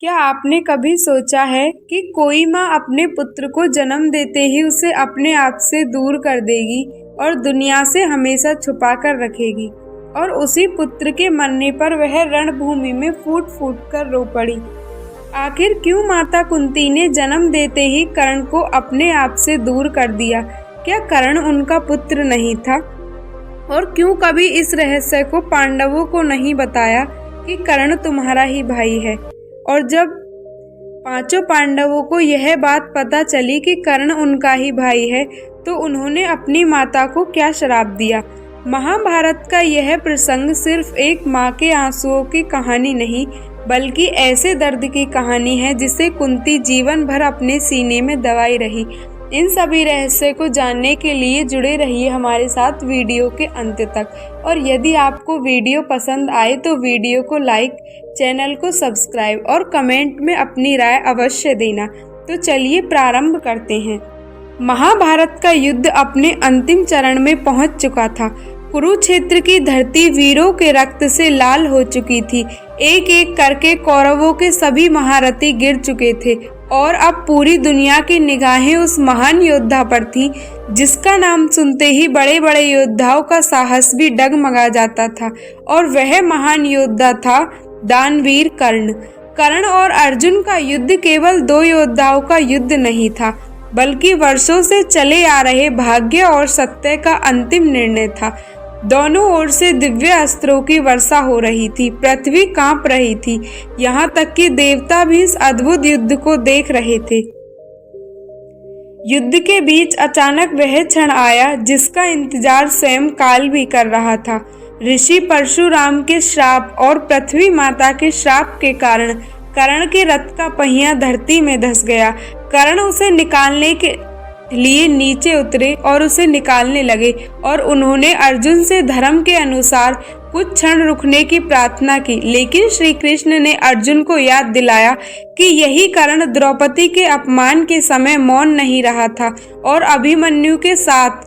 क्या आपने कभी सोचा है कि कोई माँ अपने पुत्र को जन्म देते ही उसे अपने आप से दूर कर देगी और दुनिया से हमेशा छुपा कर रखेगी, और उसी पुत्र के मरने पर वह रणभूमि में फूट फूट कर रो पड़ी। आखिर क्यों माता कुंती ने जन्म देते ही कर्ण को अपने आप से दूर कर दिया? क्या कर्ण उनका पुत्र नहीं था? और क्यों कभी इस रहस्य को पांडवों को नहीं बताया कि कर्ण तुम्हारा ही भाई है? और जब पांचों पांडवों को यह बात पता चली कि कर्ण उनका ही भाई है, तो उन्होंने अपनी माता को क्या श्राप दिया? महाभारत का यह प्रसंग सिर्फ एक माँ के आंसुओं की कहानी नहीं, बल्कि ऐसे दर्द की कहानी है जिसे कुंती जीवन भर अपने सीने में दबाई रही। इन सभी रहस्य को जानने के लिए जुड़े रहिए हमारे साथ वीडियो के अंत तक। और यदि आपको वीडियो पसंद आए तो वीडियो को लाइक, चैनल को सब्सक्राइब और कमेंट में अपनी राय अवश्य देना। तो चलिए प्रारंभ करते हैं। महाभारत का युद्ध अपने अंतिम चरण में पहुंच चुका था। कुरुक्षेत्र की धरती वीरों के रक्त से लाल हो चुकी थी। एक एक करके कौरवों के सभी महारथी गिर चुके थे और अब पूरी दुनिया की निगाहें उस महान योद्धा पर थी जिसका नाम सुनते ही बड़े बड़े योद्धाओं का साहस भी डगमगा जाता था। और वह महान योद्धा था दानवीर कर्ण। कर्ण और अर्जुन का युद्ध केवल दो योद्धाओं का युद्ध नहीं था, बल्कि वर्षों से चले आ रहे भाग्य और सत्य का अंतिम निर्णय था। दोनों ओर से दिव्य अस्त्रों की वर्षा हो रही थी, पृथ्वी कांप रही थी, यहाँ तक कि देवता भी इस अद्भुत युद्ध को देख रहे थे। युद्ध के बीच अचानक वह क्षण आया जिसका इंतजार स्वयं काल भी कर रहा था। ऋषि परशुराम के श्राप और पृथ्वी माता के श्राप के कारण कर्ण के रथ का पहिया धरती में धंस गया। कर्ण उसे निकालने के लिए नीचे उतरे और उसे निकालने लगे, और उन्होंने अर्जुन से धर्म के अनुसार कुछ क्षण रुकने की प्रार्थना की। लेकिन श्री कृष्ण ने अर्जुन को याद दिलाया कि यही कर्ण द्रौपदी के अपमान के समय मौन नहीं रहा था और अभिमन्यु के साथ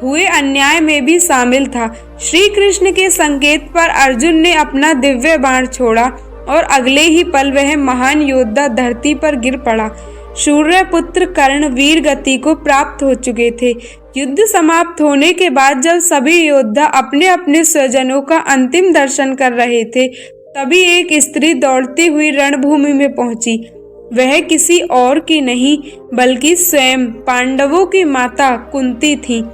हुए अन्याय में भी शामिल था। श्री कृष्ण के संकेत पर अर्जुन ने अपना दिव्य बाण छोड़ा और अगले ही पल वह महान योद्धा धरती पर गिर पड़ा। सूर्य पुत्र कर्ण वीर गति को प्राप्त हो चुके थे। युद्ध समाप्त होने के बाद जब सभी योद्धा अपने अपने स्वजनों का अंतिम दर्शन कर रहे थे, तभी एक स्त्री दौड़ती हुई रणभूमि में पहुंची। वह किसी और की नहीं बल्कि स्वयं पांडवों की माता कुंती थी।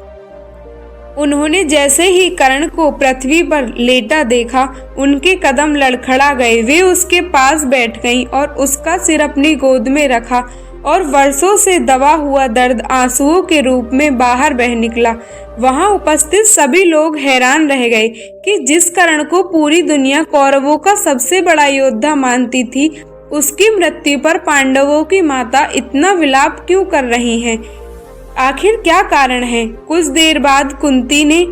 उन्होंने जैसे ही कर्ण को पृथ्वी पर लेटा देखा, उनके कदम लड़खड़ा गए। वे उसके पास बैठ गईं और उसका सिर अपनी गोद में रखा, और वर्षों से दबा हुआ दर्द आंसुओं के रूप में बाहर बह निकला। वहां उपस्थित सभी लोग हैरान रह गए कि जिस कर्ण को पूरी दुनिया कौरवों का सबसे बड़ा योद्धा मानती थी, उसकी मृत्यु पर पांडवों की माता इतना विलाप क्यों कर रही हैं? आखिर क्या कारण है? कुछ देर बाद कुंती ने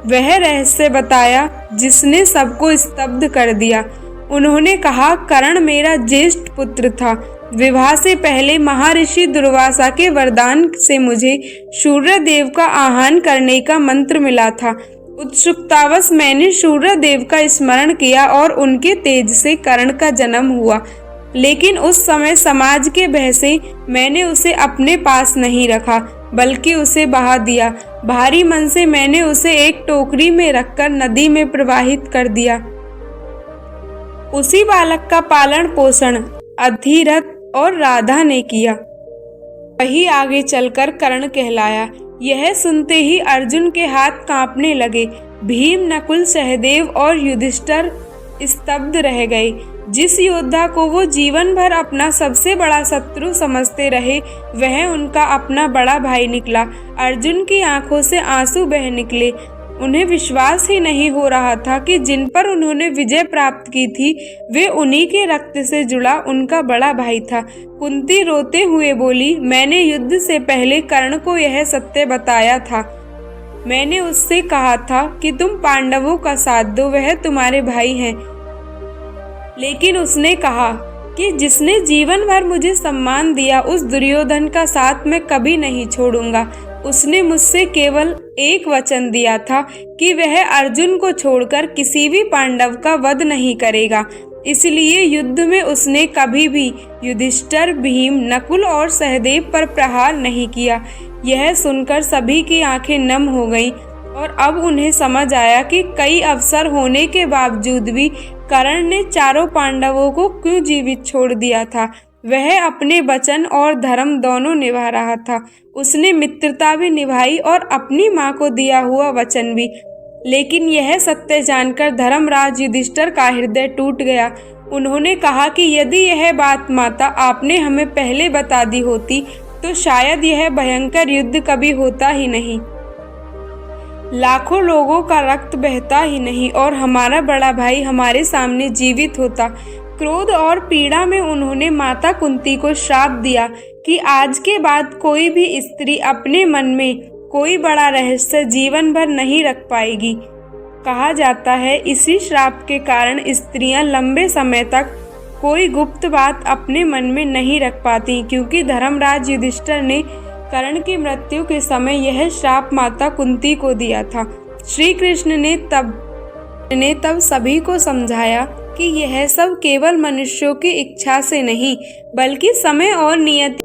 वह रहस्य बताया जिसने सबको स्तब्ध कर दिया। उन्होंने कहा, कर्ण मेरा ज्येष्ठ पुत्र था। विवाह से पहले महर्षि दुर्वासा के वरदान से मुझे सूर्य देव का आह्वान करने का मंत्र मिला था। उत्सुकतावश मैंने सूर्य देव का स्मरण किया और उनके तेज से कर्ण का जन्म हुआ। लेकिन उस समय समाज के भय से मैंने उसे अपने पास नहीं रखा, बल्कि उसे बहा दिया। भारी मन से मैंने उसे एक टोकरी में रखकर नदी में प्रवाहित कर दिया। उसी बालक का पालन पोषण अधिरथ और राधा ने किया। वही आगे चलकर कर्ण कहलाया। यह सुनते ही अर्जुन के हाथ कांपने लगे। भीम, नकुल, सहदेव और युधिष्ठिर स्तब्ध रह गए। जिस योद्धा को वो जीवन भर अपना सबसे बड़ा शत्रु समझते रहे, वह उनका अपना बड़ा भाई निकला। अर्जुन की आंखों से आंसू बह निकले। उन्हें विश्वास ही नहीं हो रहा था कि जिन पर उन्होंने विजय प्राप्त की थी, वे उन्हीं के रक्त से जुड़ा उनका बड़ा भाई था। कुंती रोते हुए बोली, मैंने युद्ध से पहले कर्ण को यह सत्य बताया था। मैंने उससे कहा था कि तुम पांडवों का साथ दो, वह तुम्हारे भाई हैं। लेकिन उसने कहा कि जिसने जीवन भर मुझे सम्मान दिया, उस दुर्योधन का साथ मैं कभी नहीं छोड़ूंगा। उसने मुझसे केवल एक वचन दिया था कि वह अर्जुन को छोड़कर किसी भी पांडव का वध नहीं करेगा। इसलिए युद्ध में उसने कभी भी युधिष्ठिर, भीम, नकुल और सहदेव पर प्रहार नहीं किया। यह सुनकर सभी की आंखें नम हो गईं और अब उन्हें समझ आया कि कई अवसर होने के बावजूद भी कर्ण ने चारों पांडवों को क्यों जीवित छोड़ दिया था। वह अपने वचन और धर्म दोनों निभा रहा था। उसने मित्रता भी निभाई और अपनी मां को दिया हुआ वचन भी। लेकिन यह सत्य जानकर धर्मराज युधिष्ठिर का हृदय टूट गया। उन्होंने कहा कि यदि यह बात माता आपने हमें पहले बता दी होती तो शायद यह भयंकर युद्ध कभी होता ही नहीं, लाखों लोगों का रक्त बहता ही नहीं और हमारा बड़ा भाई हमारे सामने जीवित होता। क्रोध और पीड़ा में उन्होंने माता कुंती को श्राप दिया कि आज के बाद कोई भी स्त्री अपने मन में कोई बड़ा रहस्य जीवन भर नहीं रख पाएगी। कहा जाता है इसी श्राप के कारण स्त्रियां लंबे समय तक कोई गुप्त बात अपने मन में नहीं रख पाती, क्योंकि धर्मराज युधिष्ठिर ने कर्ण की मृत्यु के समय यह श्राप माता कुंती को दिया था। श्री कृष्ण ने तब सभी को समझाया कि यह सब केवल मनुष्यों की इच्छा से नहीं बल्कि समय और नियति।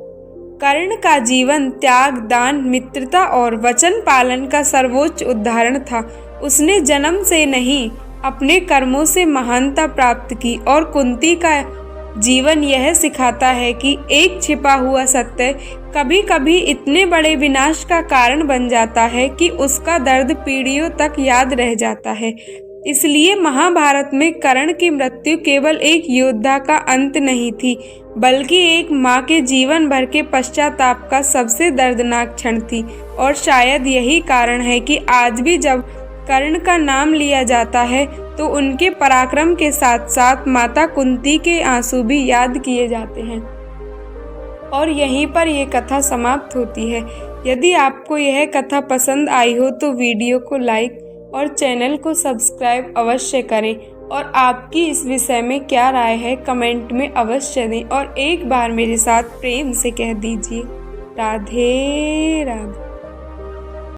कर्ण का जीवन त्याग, दान, मित्रता और वचन पालन का सर्वोच्च उदाहरण था। उसने जन्म से नहीं अपने कर्मों से महानता प्राप्त की और कुंती का जीवन यह सिखाता है कि एक छिपा हुआ सत्य कभी कभी इतने बड़े विनाश का कारण बन जाता है कि उसका दर्द पीढ़ियों तक याद रह जाता है। इसलिए महाभारत में कर्ण की मृत्यु केवल एक योद्धा का अंत नहीं थी बल्कि एक माँ के जीवन भर के पश्चाताप का सबसे दर्दनाक क्षण थी। और शायद यही कारण है कि आज भी जब कर्ण का नाम लिया जाता है तो उनके पराक्रम के साथ साथ माता कुंती के आंसू भी याद किए जाते हैं। और यहीं पर यह कथा समाप्त होती है। यदि आपको यह कथा पसंद आई हो तो वीडियो को लाइक और चैनल को सब्सक्राइब अवश्य करें और आपकी इस विषय में क्या राय है कमेंट में अवश्य दें और एक बार मेरे साथ प्रेम से कह दीजिए राधे राधे।